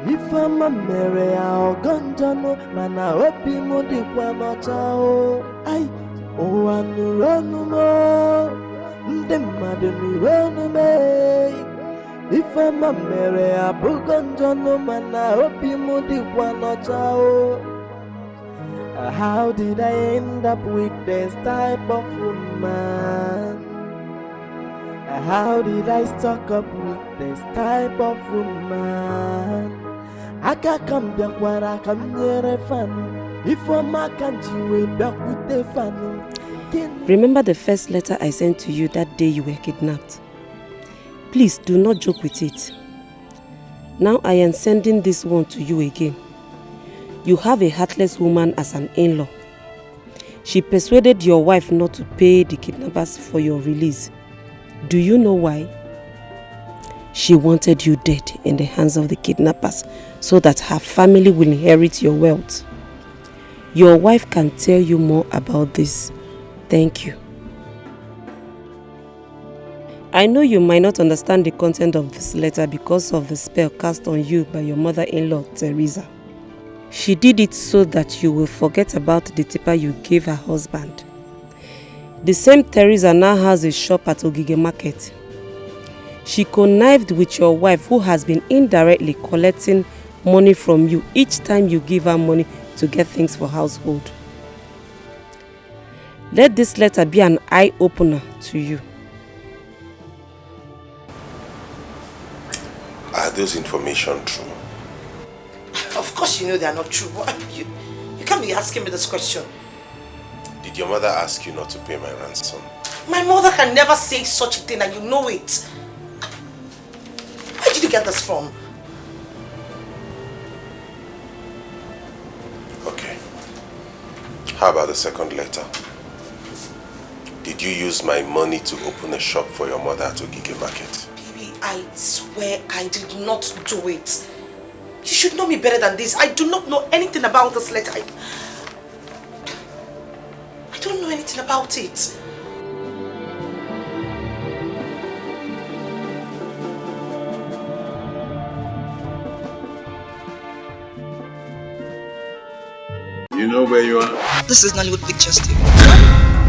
If I'm a Mary, I'll gunjano, mana opi mudi kwa chao. Ay, oh, anuronumo, ndemadunuronume. If I'm a Mary, I'll gunjano, mana opi mudi kwa chao. How did I end up with this type of woman? How did I stock up with this type of woman? Aka kambia kwara kamnyere fanu. If a makanji way back with the fanu. Remember the first letter I sent to you that day you were kidnapped? Please do not joke with it. Now I am sending this one to you again. You have a heartless woman as an in-law. She persuaded your wife not to pay the kidnappers for your release. Do you know why? She wanted you dead in the hands of the kidnappers so that her family will inherit your wealth. Your wife can tell you more about this. Thank you. I know you might not understand the content of this letter because of the spell cast on you by your mother-in-law, Teresa. She did it so that you will forget about the tipper you gave her husband. The same Teresa now has a shop at Ogige Market. She connived with your wife who has been indirectly collecting money from you each time you give her money to get things for household. Let this letter be an eye-opener to you. Are those information true? Of course you know they are not true. You can't be asking me this question. Did your mother ask you not to pay my ransom? My mother can never say such a thing and you know it. Where did you get this from? Okay. How about the second letter? Did you use my money to open a shop for your mother at Ogige Market? Baby, I swear I did not do it. You should know me better than this. I do not know anything about this letter. I don't know anything about it. You know where you are? This is Nollywood Pictures TV.